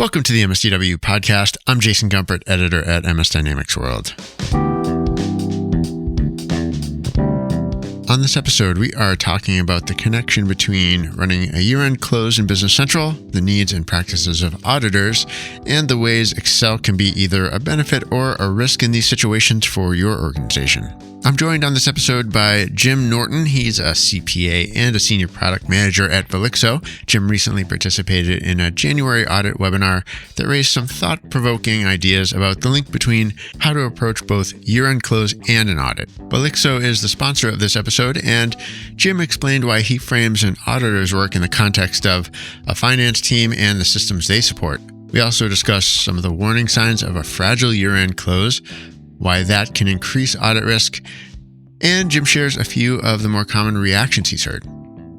Welcome to the MSDW podcast. I'm Jason Gumpert, editor at MS Dynamics World. On this episode, we are talking about the connection between running a year-end close in Business Central, the needs and practices of auditors, and the ways Excel can be either a benefit or a risk in these situations for your organization. I'm joined on this episode by Jim Norton. He's a CPA and a senior product manager at Velixo. Jim recently participated in a January audit webinar that raised some thought-provoking ideas about the link between how to approach both year-end close and an audit. Velixo is the sponsor of this episode, and Jim explained why he frames an auditor's work in the context of a finance team and the systems they support. We also discuss some of the warning signs of a fragile year-end close, why that can increase audit risk, and Jim shares a few of the more common reactions he's heard.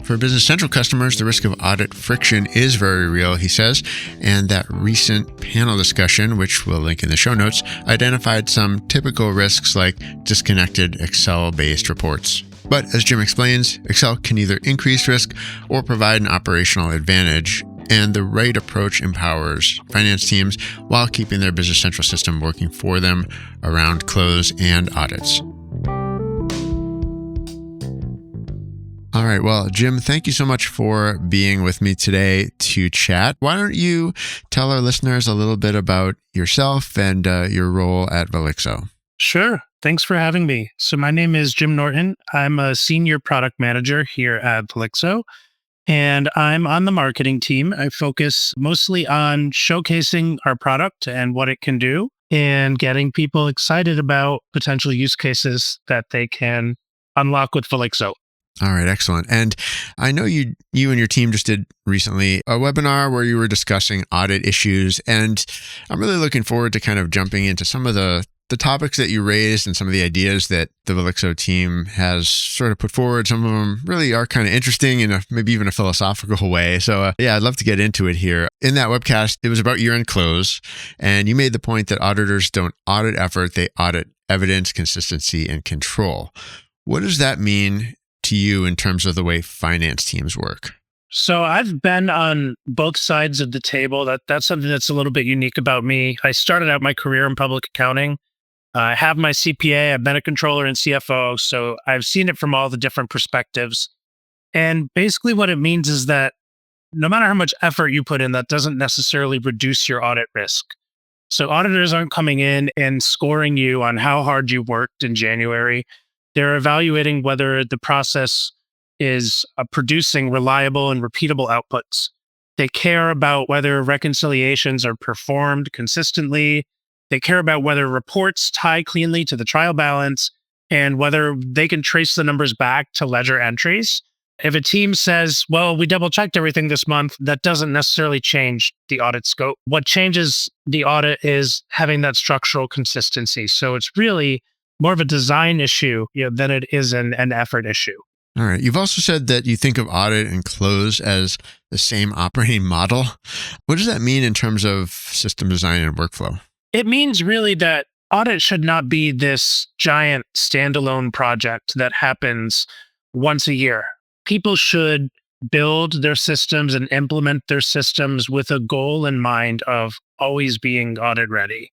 For Business Central customers, the risk of audit friction is very real, he says, and that recent panel discussion, which we'll link in the show notes, identified some typical risks like disconnected Excel-based reports. But as Jim explains, Excel can either increase risk or provide an operational advantage, and the right approach empowers finance teams while keeping their Business Central system working for them around close and audits. All right. Well, Jim, thank you so much for being with me today to chat. Why don't you tell our listeners a little bit about yourself and your role at Velixo? Sure. Thanks for having me. So my name is Jim Norton. I'm a senior product manager here at Velixo, and I'm on the marketing team. I focus mostly on showcasing our product and what it can do and getting people excited about potential use cases that they can unlock with Velixo. All right, excellent. And I know you and your team just did recently a webinar where you were discussing audit issues, and I'm really looking forward to kind of jumping into some of the topics that you raised and some of the ideas that the Velixo team has sort of put forward. Some of them really are kind of interesting in maybe even a philosophical way. So I'd love to get into it here. In that webcast, it was about year-end close, and you made the point that auditors don't audit effort, they audit evidence, consistency, and control. What does that mean to you in terms of the way finance teams work? So I've been on both sides of the table. That's something that's a little bit unique about me. I started out my career in public accounting. I have my CPA, I've been a controller and CFO, so I've seen it from all the different perspectives. And basically what it means is that no matter how much effort you put in, that doesn't necessarily reduce your audit risk. So auditors aren't coming in and scoring you on how hard you worked in January. They're evaluating whether the process is producing reliable and repeatable outputs. They care about whether reconciliations are performed consistently. They care about whether reports tie cleanly to the trial balance and whether they can trace the numbers back to ledger entries. If a team says, well, we double checked everything this month, that doesn't necessarily change the audit scope. What changes the audit is having that structural consistency. So it's really more of a design issue than it is an effort issue. All right. You've also said that you think of audit and close as the same operating model. What does that mean in terms of system design and workflow? It means really that audit should not be this giant standalone project that happens once a year. People should build their systems and implement their systems with a goal in mind of always being audit ready.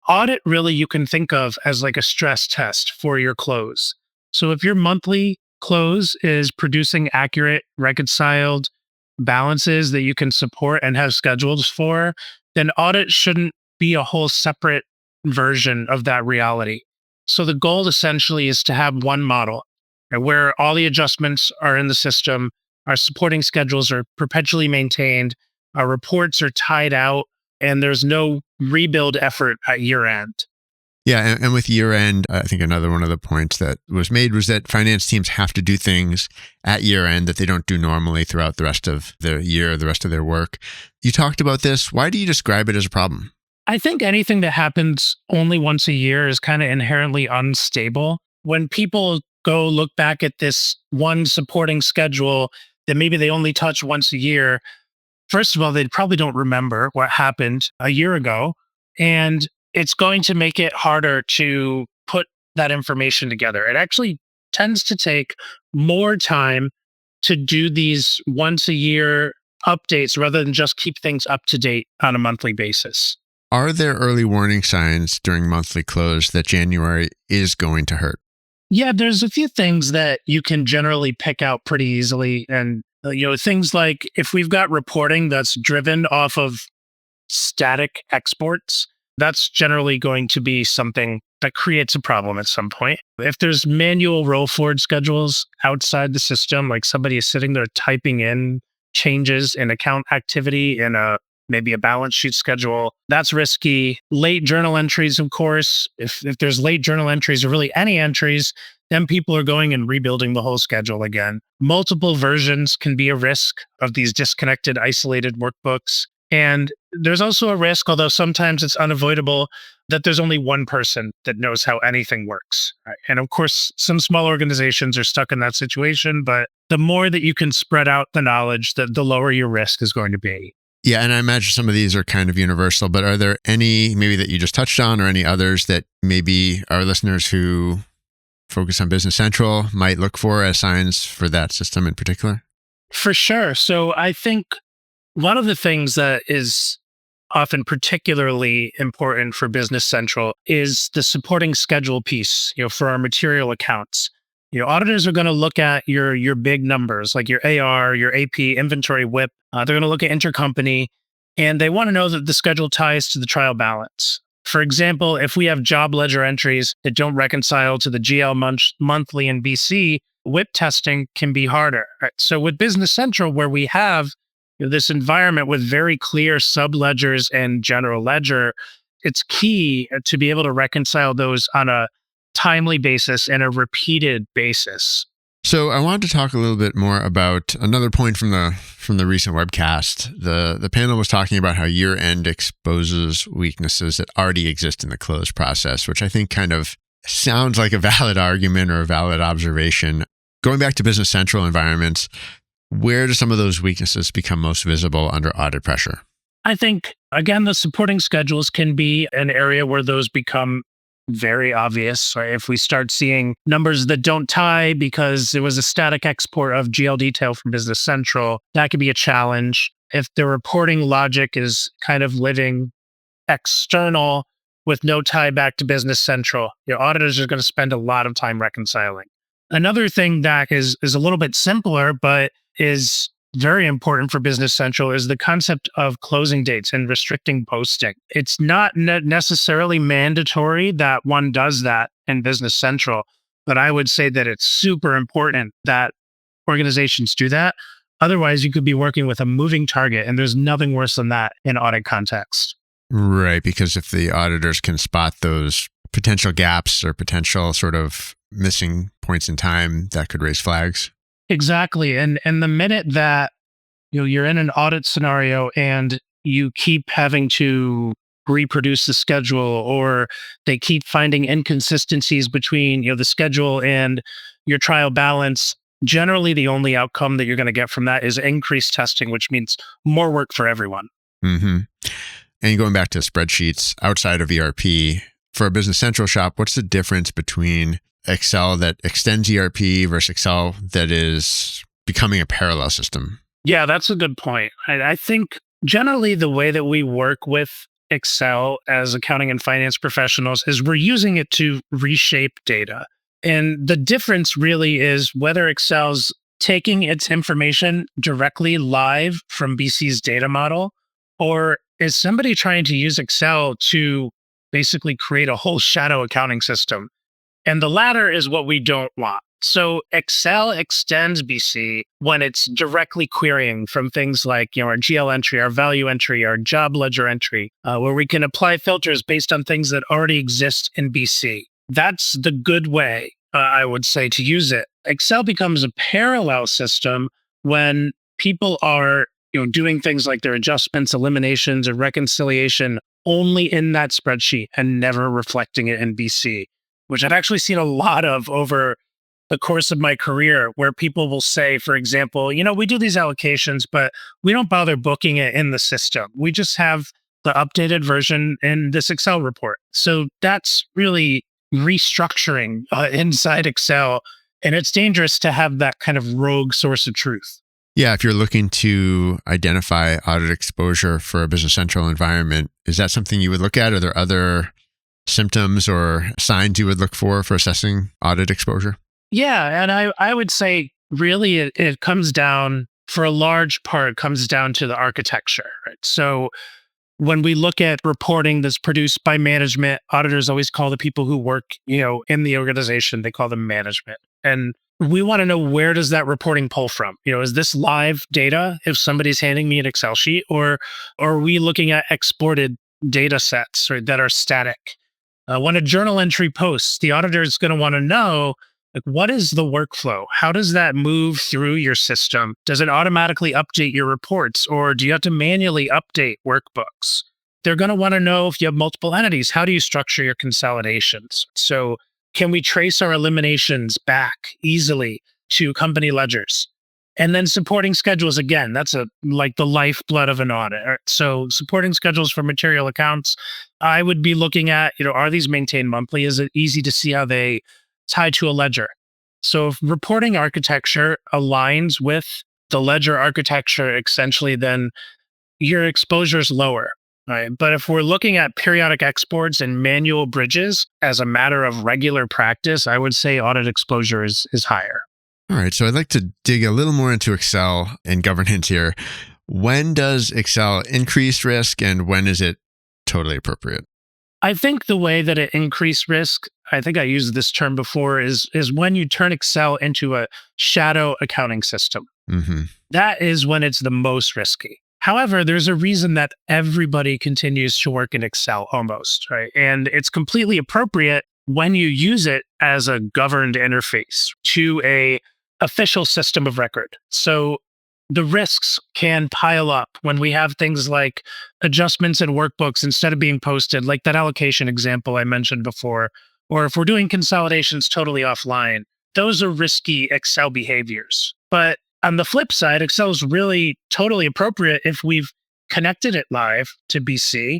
Audit really you can think of as like a stress test for your close. So if your monthly close is producing accurate, reconciled balances that you can support and have schedules for, then audit shouldn't be a whole separate version of that reality. So the goal essentially is to have one model where all the adjustments are in the system, our supporting schedules are perpetually maintained, our reports are tied out, and there's no rebuild effort at year end. Yeah, and with year end, I think another one of the points that was made was that finance teams have to do things at year end that they don't do normally throughout the rest of their year, the rest of their work. You talked about this. Why do you describe it as a problem? I think anything that happens only once a year is kind of inherently unstable. When people go look back at this one supporting schedule that maybe they only touch once a year, first of all, they probably don't remember what happened a year ago. And it's going to make it harder to put that information together. It actually tends to take more time to do these once a year updates rather than just keep things up to date on a monthly basis. Are there early warning signs during monthly close that January is going to hurt? Yeah, there's a few things that you can generally pick out pretty easily. And, things like if we've got reporting that's driven off of static exports, that's generally going to be something that creates a problem at some point. If there's manual roll forward schedules outside the system, like somebody is sitting there typing in changes in account activity in maybe a balance sheet schedule, that's risky. Late journal entries, of course, if there's late journal entries or really any entries, then people are going and rebuilding the whole schedule again. Multiple versions can be a risk of these disconnected, isolated workbooks. And there's also a risk, although sometimes it's unavoidable, that there's only one person that knows how anything works. Right? And of course, some small organizations are stuck in that situation, but the more that you can spread out the knowledge, the lower your risk is going to be. Yeah, and I imagine some of these are kind of universal, but are there any maybe that you just touched on or any others that maybe our listeners who focus on Business Central might look for as signs for that system in particular? For sure. So I think one of the things that is often particularly important for Business Central is the supporting schedule piece, for our material accounts. Auditors are going to look at your big numbers like your AR, your AP, inventory, WIP. They're going to look at intercompany, and they want to know that the schedule ties to the trial balance. For example, if we have job ledger entries that don't reconcile to the GL monthly and BC, WIP testing can be harder. Right? So with Business Central, where we have this environment with very clear subledgers and general ledger, it's key to be able to reconcile those on a timely basis and a repeated basis. So I wanted to talk a little bit more about another point from the recent webcast. The panel was talking about how year-end exposes weaknesses that already exist in the close process, which I think kind of sounds like a valid argument or a valid observation. Going back to Business Central environments, where do some of those weaknesses become most visible under audit pressure? I think, again, the supporting schedules can be an area where those become very obvious. Right? If we start seeing numbers that don't tie because there was a static export of GL detail from Business Central, that could be a challenge. If the reporting logic is kind of living external with no tie back to Business Central, your auditors are going to spend a lot of time reconciling. Another thing that is a little bit simpler, but is very important for Business Central is the concept of closing dates and restricting posting. It's not necessarily mandatory that one does that in Business Central, but I would say that it's super important that organizations do that. Otherwise, you could be working with a moving target, and there's nothing worse than that in audit context. Right, because if the auditors can spot those potential gaps or potential sort of missing points in time, that could raise flags. Exactly. And the minute that you're in an audit scenario and you keep having to reproduce the schedule, or they keep finding inconsistencies between the schedule and your trial balance, generally the only outcome that you're going to get from that is increased testing, which means more work for everyone. Mm-hmm. And going back to spreadsheets outside of ERP, for a Business Central shop, what's the difference between Excel that extends ERP versus Excel that is becoming a parallel system? Yeah, that's a good point. I think generally the way that we work with Excel as accounting and finance professionals is we're using it to reshape data. And the difference really is whether Excel's taking its information directly live from BC's data model, or is somebody trying to use Excel to basically create a whole shadow accounting system. And the latter is what we don't want. So Excel extends BC when it's directly querying from things like our GL entry, our value entry, our job ledger entry, where we can apply filters based on things that already exist in BC. That's the good way, I would say, to use it. Excel becomes a parallel system when people are doing things like their adjustments, eliminations, or reconciliation only in that spreadsheet and never reflecting it in BC, which I've actually seen a lot of over the course of my career, where people will say, for example, we do these allocations, but we don't bother booking it in the system. We just have the updated version in this Excel report. So that's really restructuring inside Excel. And it's dangerous to have that kind of rogue source of truth. Yeah, if you're looking to identify audit exposure for a Business Central environment, is that something you would look at? Are there other symptoms or signs you would look for assessing audit exposure? Yeah. And I would say really it comes down, for a large part, comes down to the architecture, right? So when we look at reporting that's produced by management, auditors always call the people who work, in the organization, they call them management. And we want to know, where does that reporting pull from? Is this live data if somebody's handing me an Excel sheet, or are we looking at exported data sets, right, that are static? When a journal entry posts, the auditor is going to want to know, like, what is the workflow? How does that move through your system? Does it automatically update your reports, or do you have to manually update workbooks? They're going to want to know, if you have multiple entities, how do you structure your consolidations? So, can we trace our eliminations back easily to company ledgers? And then supporting schedules, again, that's like the lifeblood of an audit. Right? So supporting schedules for material accounts, I would be looking at, are these maintained monthly? Is it easy to see how they tie to a ledger? So if reporting architecture aligns with the ledger architecture, essentially, then your exposure is lower. Right. But if we're looking at periodic exports and manual bridges as a matter of regular practice, I would say audit exposure is higher. All right. So I'd like to dig a little more into Excel and governance here. When does Excel increase risk, and when is it totally appropriate? I think the way that it increased risk, I think I used this term before, is when you turn Excel into a shadow accounting system. Mm-hmm. That is when it's the most risky. However, there's a reason that everybody continues to work in Excel almost, right? And it's completely appropriate when you use it as a governed interface to a official system of record. So the risks can pile up when we have things like adjustments in workbooks instead of being posted, like that allocation example I mentioned before, or if we're doing consolidations totally offline. Those are risky Excel behaviors. But on the flip side, Excel is really totally appropriate if we've connected it live to BC.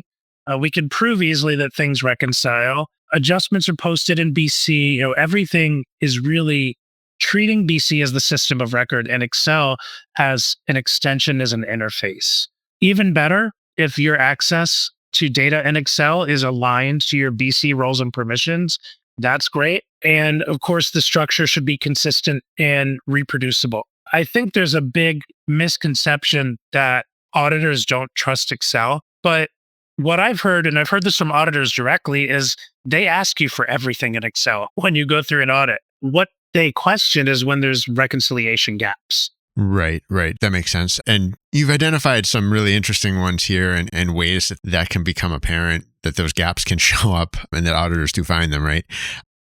We can prove easily that things reconcile. Adjustments are posted in BC. Everything is really treating BC as the system of record, and Excel as an extension, as an interface. Even better, if your access to data in Excel is aligned to your BC roles and permissions, that's great. And of course, the structure should be consistent and reproducible. I think there's a big misconception that auditors don't trust Excel, but what I've heard, and I've heard this from auditors directly, is they ask you for everything in Excel when you go through an audit. What they question is when there's reconciliation gaps. Right. That makes sense. And you've identified some really interesting ones here, and ways that can become apparent, that those gaps can show up and that auditors do find them, right?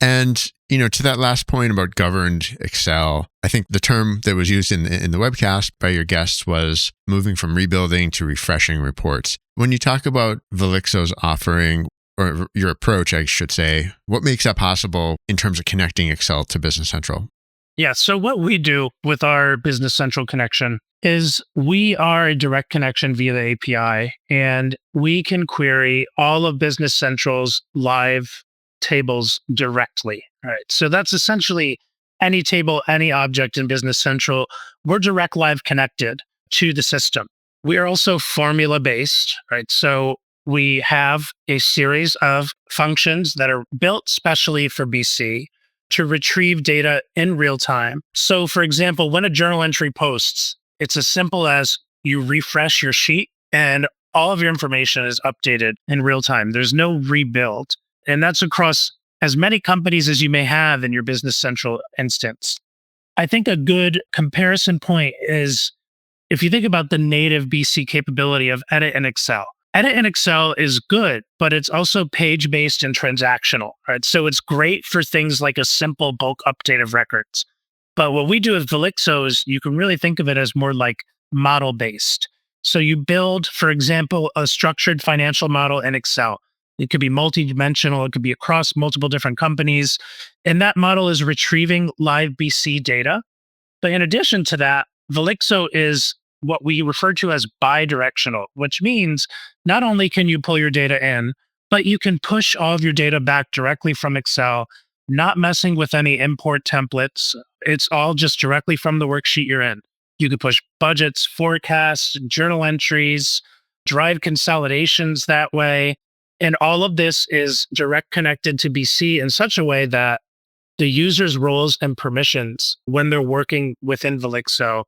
And, to that last point about governed Excel, I think the term that was used in the webcast by your guests was moving from rebuilding to refreshing reports. When you talk about Velixo's offering, or your approach, I should say, what makes that possible in terms of connecting Excel to Business Central? Yeah. So what we do with our Business Central connection is we are a direct connection via the API, and we can query all of Business Central's live tables directly. All right. So that's essentially any table, any object in Business Central. We're direct live connected to the system. We are also formula based, right? So we have a series of functions that are built specially for BC to retrieve data in real time. So for example, when a journal entry posts, it's as simple as you refresh your sheet and all of your information is updated in real time. There's no rebuild. And that's across as many companies as you may have in your Business Central instance. I think a good comparison point is if you think about the native BC capability of Edit in Excel. Edit in Excel is good, but it's also page-based and transactional, right? So it's great for things like a simple bulk update of records. But what we do with Velixo is you can really think of it as more like model-based. So you build, for example, a structured financial model in Excel. It could be multidimensional. It could be across multiple different companies. And that model is retrieving live BC data. But in addition to that, Velixo is what we refer to as bidirectional, which means not only can you pull your data in, but you can push all of your data back directly from Excel, not messing with any import templates. It's all just directly from the worksheet you're in. You could push budgets, forecasts, journal entries, drive consolidations that way. And all of this is direct connected to BC in such a way that the user's roles and permissions when they're working within Velixo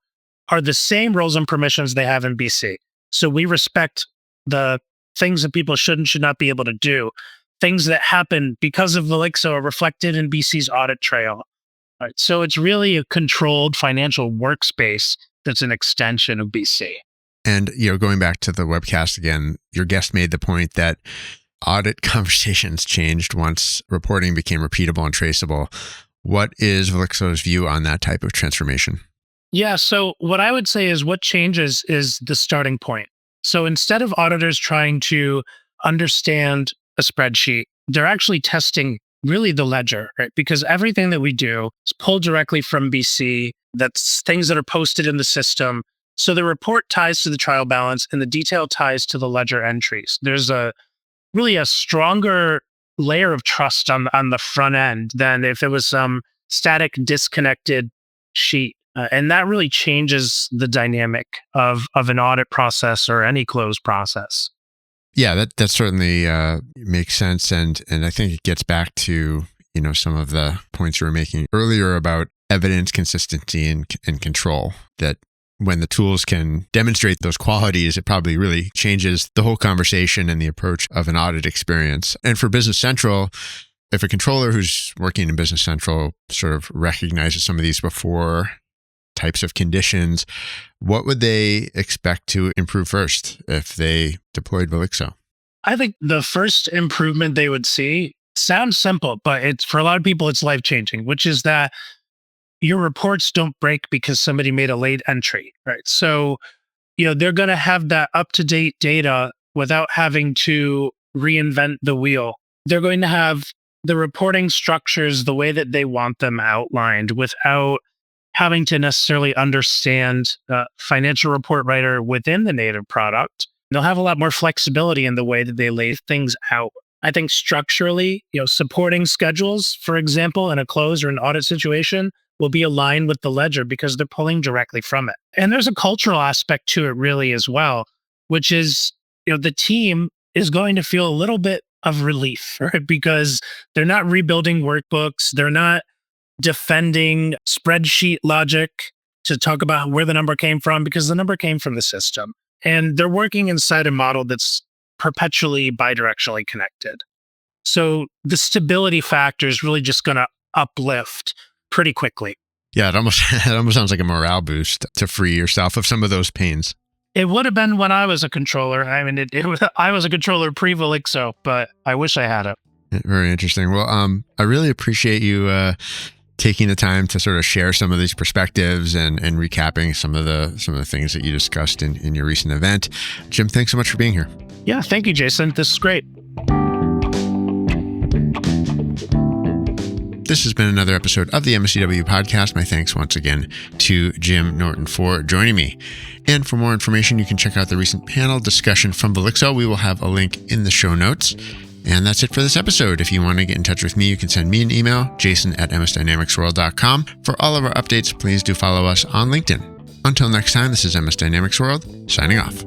are the same roles and permissions they have in BC. So we respect the things that people should and should not be able to do. Things that happen because of Velixo are reflected in BC's audit trail. Right. So it's really a controlled financial workspace that's an extension of BC. And, going back to the webcast again, your guest made the point that audit conversations changed once reporting became repeatable and traceable. What is Velixo's view on that type of transformation? Yeah. So what I would say is what changes is the starting point. So instead of auditors trying to understand a spreadsheet, they're actually testing really the ledger, right? Because everything that we do is pulled directly from BC. That's things that are posted in the system. So the report ties to the trial balance and the detail ties to the ledger entries. There's really a stronger layer of trust on the front end than if it was some static disconnected sheet. And that really changes the dynamic of an audit process or any close process. Yeah, that certainly makes sense. And I think it gets back to, some of the points you were making earlier about evidence, consistency, and control, that when the tools can demonstrate those qualities, it probably really changes the whole conversation and the approach of an audit experience. And for Business Central, if a controller who's working in Business Central sort of recognizes some of these before types of conditions, what would they expect to improve first if they deployed Velixo? I think the first improvement they would see sounds simple, but it's for a lot of people, it's life-changing, which is that your reports don't break because somebody made a late entry, right? So, they're going to have that up-to-date data without having to reinvent the wheel. They're going to have the reporting structures the way that they want them outlined without having to necessarily understand financial report writer within the native product. They'll have a lot more flexibility in the way that they lay things out. I think structurally, supporting schedules, for example, in a close or an audit situation will be aligned with the ledger because they're pulling directly from it. And there's a cultural aspect to it really as well, which is, the team is going to feel a little bit of relief, right? Because they're not rebuilding workbooks. They're not defending spreadsheet logic to talk about where the number came from because the number came from the system. And they're working inside a model that's perpetually bidirectionally connected. So the stability factor is really just going to uplift pretty quickly. Yeah, it almost sounds like a morale boost to free yourself of some of those pains. It would have been when I was a controller. I mean, I was a controller pre-Velixo, but I wish I had it. Very interesting. Well, I really appreciate you taking the time to sort of share some of these perspectives and recapping some of the things that you discussed in your recent event. Jim, thanks so much for being here. Yeah, thank you, Jason. This is great. This has been another episode of the MSCW podcast. My thanks once again to Jim Norton for joining me. And for more information, you can check out the recent panel discussion from Velixo. We will have a link in the show notes. And that's it for this episode. If you want to get in touch with me, you can send me an email, jason@msdynamicsworld.com. For all of our updates, please do follow us on LinkedIn. Until next time, this is MS Dynamics World, signing off.